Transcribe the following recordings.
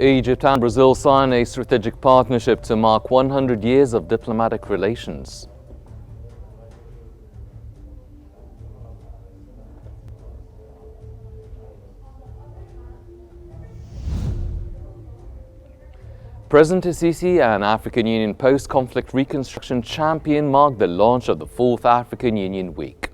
Egypt and Brazil sign a strategic partnership to mark 100 years of diplomatic relations. President Sisi and African Union post-conflict reconstruction champion marked the launch of the 4th African Union Week.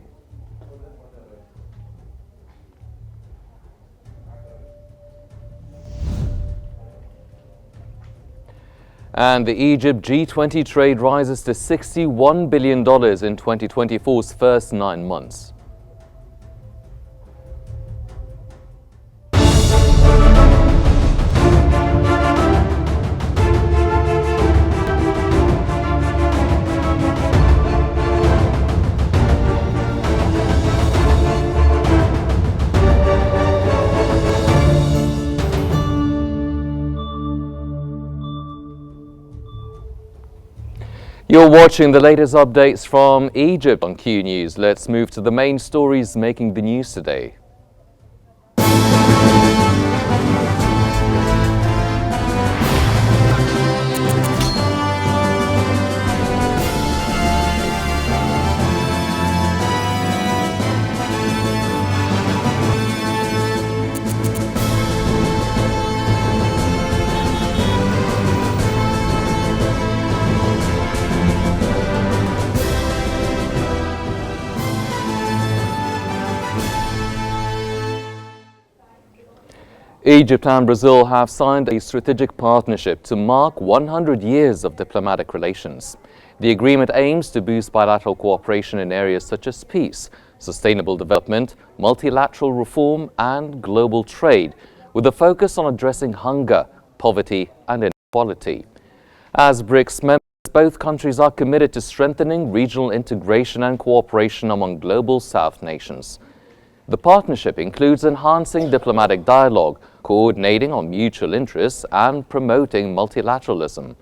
And the Egypt G20 trade rises to $61 billion in 2024's first 9 months. You're watching the latest updates from Egypt on Q News. Let's move to the main stories making the news today. Egypt and Brazil have signed a strategic partnership to mark 100 years of diplomatic relations. The agreement aims to boost bilateral cooperation in areas such as peace, sustainable development, multilateral reform, and global trade, with a focus on addressing hunger, poverty, and inequality. As BRICS members, both countries are committed to strengthening regional integration and cooperation among global South nations. The partnership includes enhancing diplomatic dialogue, coordinating on mutual interests, and promoting multilateralism.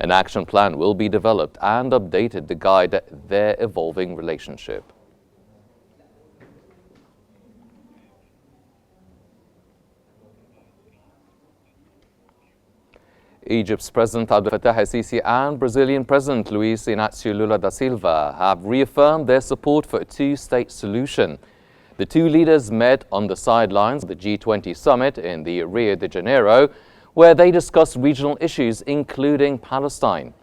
An action plan will be developed and updated to guide their evolving relationship. Egypt's President Abdel Fattah el-Sisi and Brazilian President Luiz Inácio Lula da Silva have reaffirmed their support for a two-state solution. The two leaders met on the sidelines of the G20 summit in the Rio de Janeiro, where they discussed regional issues, including Palestine.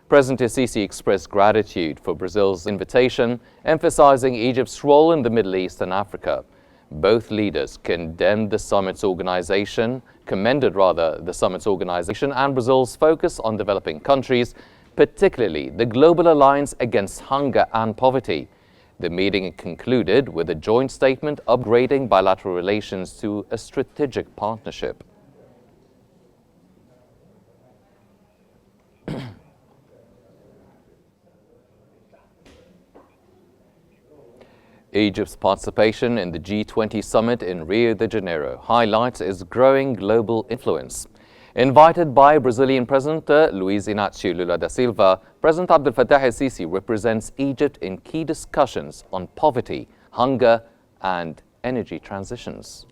President el-Sisi expressed gratitude for Brazil's invitation, emphasizing Egypt's role in the Middle East and Africa. Both leaders commended the summit's organization and Brazil's focus on developing countries, particularly the Global Alliance Against Hunger and Poverty. The meeting concluded with a joint statement upgrading bilateral relations to a strategic partnership. Egypt's participation in the G20 summit in Rio de Janeiro highlights its growing global influence. Invited by Brazilian President Luiz Inácio Lula da Silva, President Abdel Fattah el-Sisi represents Egypt in key discussions on poverty, hunger, and energy transitions.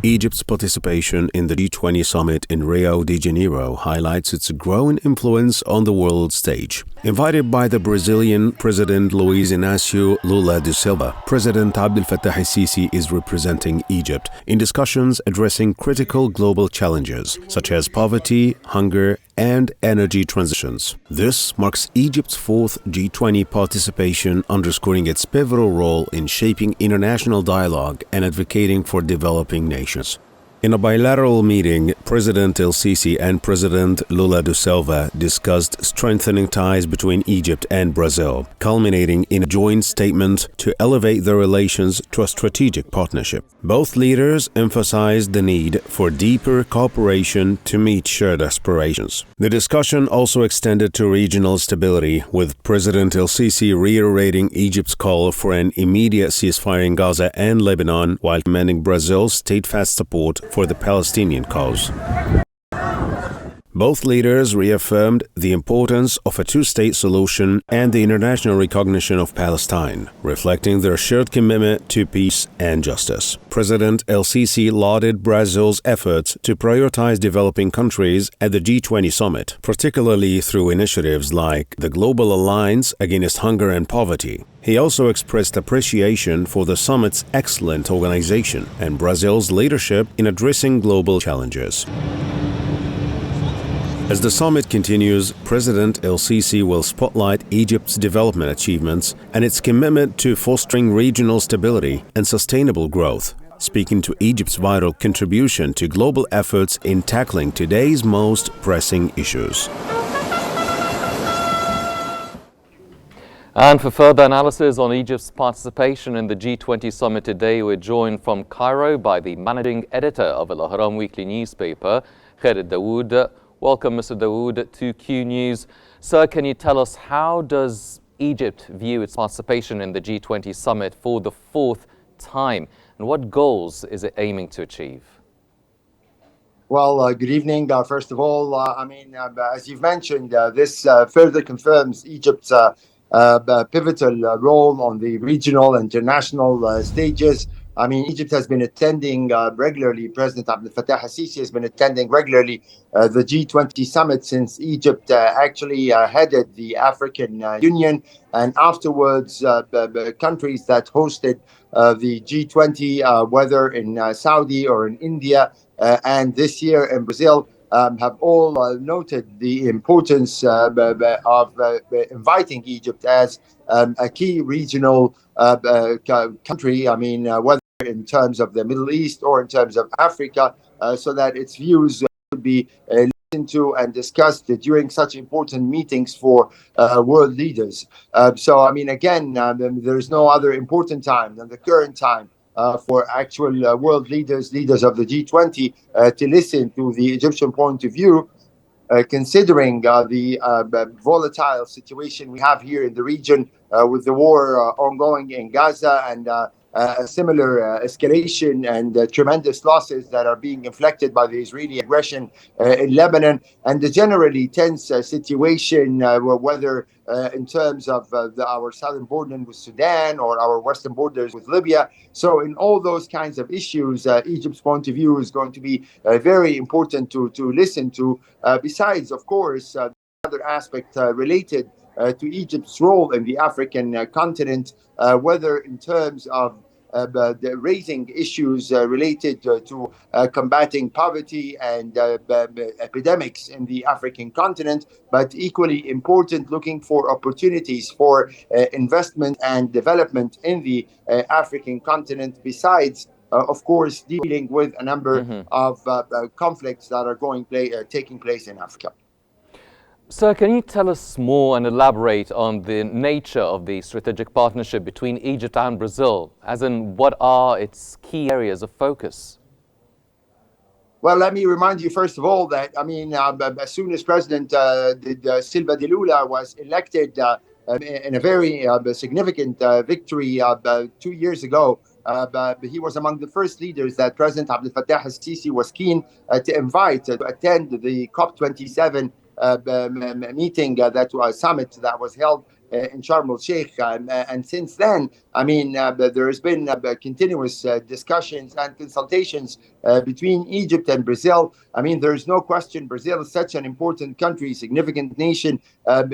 Egypt's participation in the G20 summit in Rio de Janeiro highlights its growing influence on the world stage. Invited by the Brazilian President Luiz Inácio Lula da Silva, President Abdel Fattah el-Sisi is representing Egypt in discussions addressing critical global challenges such as poverty, hunger, and energy transitions. This marks Egypt's 4th G20 participation, underscoring its pivotal role in shaping international dialogue and advocating for developing nations. In a bilateral meeting, President el-Sisi and President Lula da Silva discussed strengthening ties between Egypt and Brazil, culminating in a joint statement to elevate their relations to a strategic partnership. Both leaders emphasized the need for deeper cooperation to meet shared aspirations. The discussion also extended to regional stability, with President el-Sisi reiterating Egypt's call for an immediate ceasefire in Gaza and Lebanon, while commending Brazil's steadfast support for the Palestinian cause. Both leaders reaffirmed the importance of a two-state solution and the international recognition of Palestine, reflecting their shared commitment to peace and justice. President El-Sisi lauded Brazil's efforts to prioritize developing countries at the G20 summit, particularly through initiatives like the Global Alliance Against Hunger and Poverty. He also expressed appreciation for the summit's excellent organization and Brazil's leadership in addressing global challenges. As the summit continues, President El-Sisi will spotlight Egypt's development achievements and its commitment to fostering regional stability and sustainable growth, speaking to Egypt's vital contribution to global efforts in tackling today's most pressing issues. And for further analysis on Egypt's participation in the G20 summit today, we're joined from Cairo by the managing editor of Al Ahram weekly newspaper, Khaled Dawood. Welcome, Mr. Dawood, to Q News. Sir, can you tell us, how does Egypt view its participation in the G20 summit for the fourth time, and what goals is it aiming to achieve? Well, good evening. First of all, as you've mentioned, this further confirms Egypt's pivotal role on the regional and international stages. Egypt has been attending regularly, President Abdel Fattah al-Sisi has been attending regularly the G20 summit since Egypt actually headed the African Union, and afterwards countries that hosted the G20, whether in Saudi or in India, and this year in Brazil, have all noted the importance of inviting Egypt as a key regional country, whether in terms of the Middle East or in terms of Africa, so that its views would be listened to and discussed during such important meetings for world leaders. Again, there's no other important time than the current time for actual world leaders of the G20 to listen to the Egyptian point of view, considering the volatile situation we have here in the region with the war ongoing in Gaza and a similar escalation and tremendous losses that are being inflicted by the Israeli aggression in Lebanon, and the generally tense situation, whether in terms of our southern border with Sudan or our western borders with Libya. So in all those kinds of issues, Egypt's point of view is going to be very important to listen to, besides, of course, other aspect related to Egypt's role in the African continent, whether in terms of raising issues related to combating poverty and epidemics in the African continent, but equally important, looking for opportunities for investment and development in the African continent, besides of course, dealing with a number of conflicts that are taking place in Africa. Sir, can you tell us more and elaborate on the nature of the strategic partnership between Egypt and Brazil, as in what are its key areas of focus? Well, let me remind you, first of all, that, as soon as President Silva de Lula was elected in a very significant victory 2 years ago, he was among the first leaders that President Abdel Fattah al-Sisi was keen to invite to attend the COP27 meeting, that was summit that was held in Sharm el-Sheikh, and since then, there has been continuous discussions and consultations between Egypt and Brazil. There is no question Brazil is such an important country, significant nation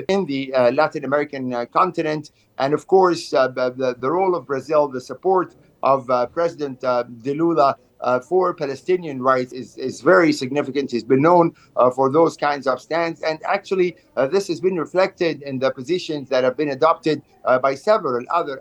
in the Latin American continent, and of course, the role of Brazil, the support of President de Lula for Palestinian rights is very significant. He's been known for those kinds of stands, and actually this has been reflected in the positions that have been adopted by several other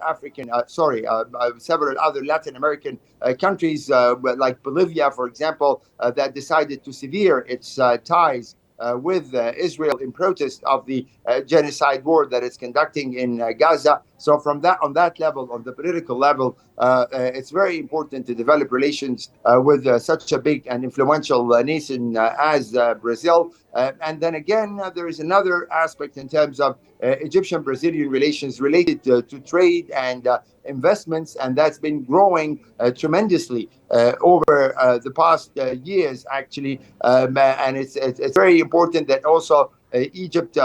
several other Latin American countries, like Bolivia, for example, that decided to sever its ties with Israel in protest of the genocide war that it's conducting in Gaza. So from that, on that level, on the political level, it's very important to develop relations with such a big and influential nation as Brazil. And then again, there is another aspect in terms of Egyptian-Brazilian relations related to trade and investments, and that's been growing tremendously over the past years, actually. And it's very important that also Egypt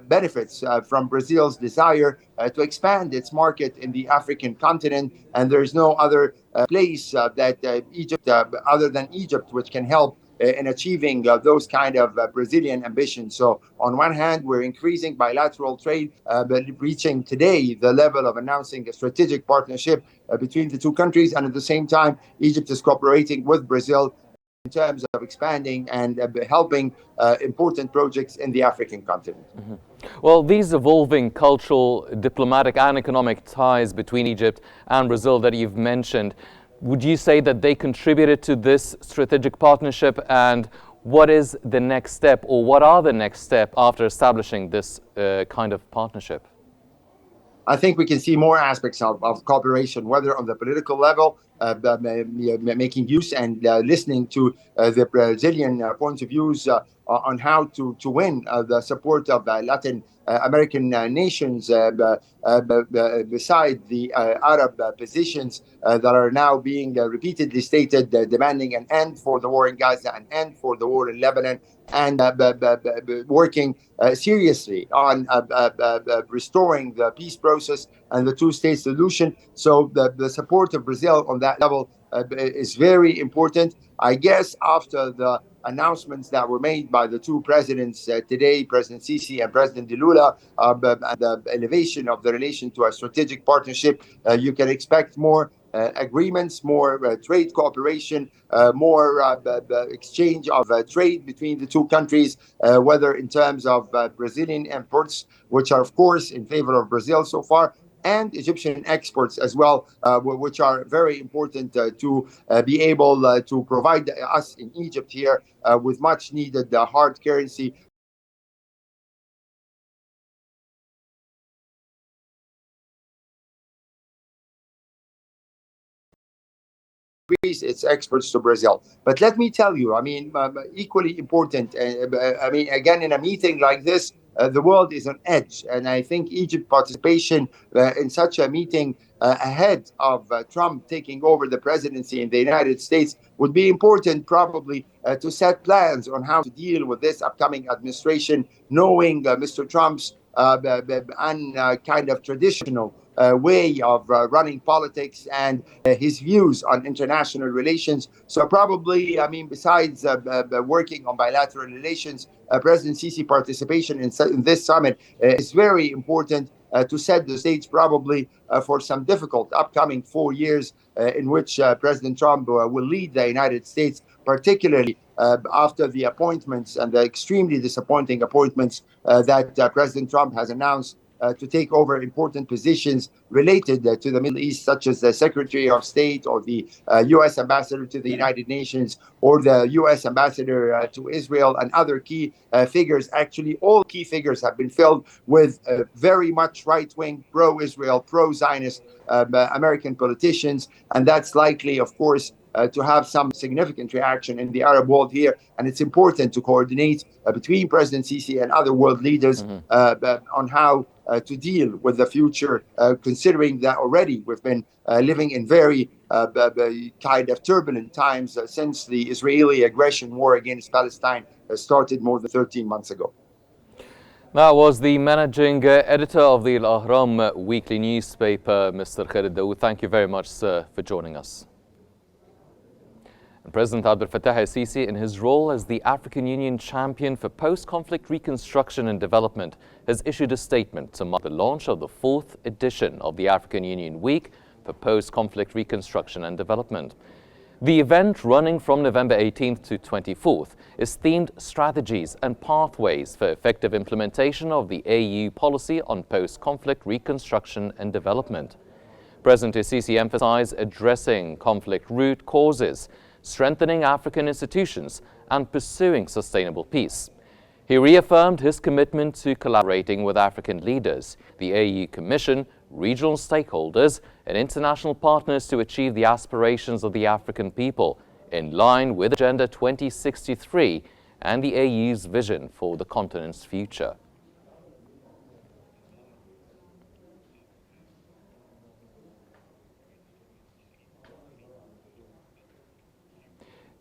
benefits from Brazil's desire to expand its market in the African continent, and there is no other place that Egypt, other than Egypt, which can help in achieving those kind of Brazilian ambitions. So on one hand, we're increasing bilateral trade, but reaching today the level of announcing a strategic partnership between the two countries. And at the same time, Egypt is cooperating with Brazil in terms of expanding and helping important projects in the African continent. Well, these evolving cultural, diplomatic and economic ties between Egypt and Brazil that you've mentioned, would you say that they contributed to this strategic partnership? And what is the next step, or what are the next steps after establishing this kind of partnership? I think we can see more aspects of cooperation, whether on the political level, making use and listening to the Brazilian points of views on how to win the support of Latin American nations beside the Arab positions that are now being repeatedly stated, demanding an end for the war in Gaza, an end for the war in Lebanon, and working seriously on restoring the peace process and the two-state solution. So the support of Brazil on that level is very important. I guess after the announcements that were made by the two presidents today, President Sisi and President Lula, and the elevation of the relation to a strategic partnership, you can expect more agreements, more trade cooperation, more exchange of trade between the two countries, whether in terms of Brazilian imports, which are, of course, in favor of Brazil so far, and Egyptian exports as well, which are very important to be able to provide us in Egypt here with much needed hard currency. Increase its exports to Brazil. But let me tell you, I mean, equally important, I mean, again, in a meeting like this, the world is on edge. And I think Egypt's participation in such a meeting ahead of Trump taking over the presidency in the United States would be important, probably, to set plans on how to deal with this upcoming administration, knowing Mr. Trump's kind of traditional way of running politics and his views on international relations. So probably, I mean, besides working on bilateral relations, President Sisi participation in this summit is very important to set the stage probably for some difficult upcoming 4 years in which President Trump will lead the United States, particularly after the appointments and the extremely disappointing appointments that President Trump has announced to take over important positions related to the Middle East, such as the Secretary of State or the U.S. Ambassador to the United Nations or the U.S. Ambassador to Israel and other key figures. Actually, all key figures have been filled with very much right-wing, pro-Israel, pro-Zionist American politicians. And that's likely, of course, to have some significant reaction in the Arab world here. And it's important to coordinate between President Sisi and other world leaders on how to deal with the future, considering that already we've been living in very kind of turbulent times since the Israeli aggression war against Palestine started more than 13 months ago. That was the managing editor of the Al Ahram weekly newspaper, Mr. Khalid Dawood. Thank you very much, sir, for joining us. And President Abdel Fattah el-Sisi, in his role as the African Union champion for post-conflict reconstruction and development, has issued a statement to mark the launch of the 4th edition of the African Union Week for Post-Conflict Reconstruction and Development. The event, running from November 18th to 24th, is themed Strategies and Pathways for Effective Implementation of the AU Policy on Post-Conflict Reconstruction and Development. President el-Sisi emphasized addressing conflict root causes, strengthening African institutions, and pursuing sustainable peace. He reaffirmed his commitment to collaborating with African leaders, the AU Commission, regional stakeholders and international partners to achieve the aspirations of the African people in line with Agenda 2063 and the AU's vision for the continent's future.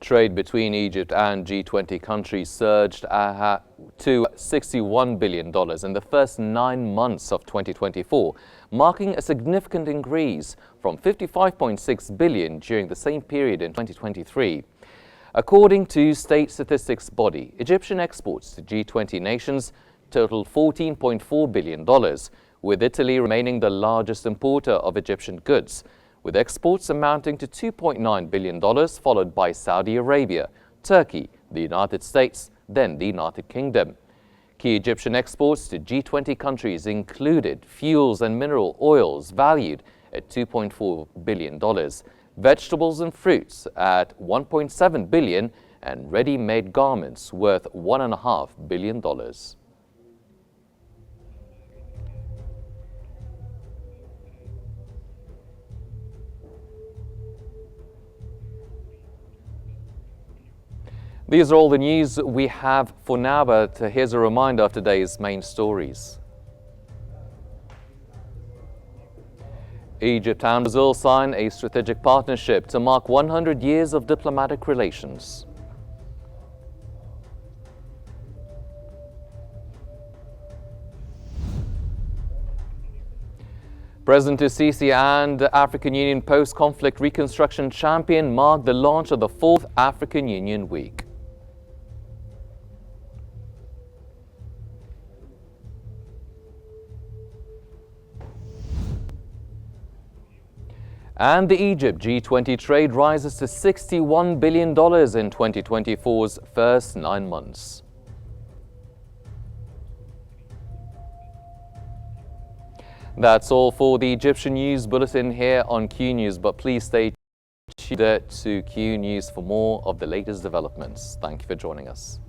Trade between Egypt and G20 countries surged to $61 billion in the first 9 months of 2024, marking a significant increase from $55.6 billion during the same period in 2023. According to state statistics body, Egyptian exports to G20 nations totaled $14.4 billion, with Italy remaining the largest importer of Egyptian goods, with exports amounting to $2.9 billion, followed by Saudi Arabia, Turkey, the United States, then the United Kingdom. Key Egyptian exports to G20 countries included fuels and mineral oils valued at $2.4 billion, vegetables and fruits at $1.7 billion, and ready-made garments worth $1.5 billion. These are all the news we have for now, but here's a reminder of today's main stories. Egypt and Brazil sign a strategic partnership to mark 100 years of diplomatic relations. President Sisi and African Union post-conflict reconstruction champion marked the launch of the 4th African Union Week. And the Egypt G20 trade rises to $61 billion in 2024's first 9 months. That's all for the Egyptian News Bulletin here on Qnews, but please stay tuned to Qnews for more of the latest developments. Thank you for joining us.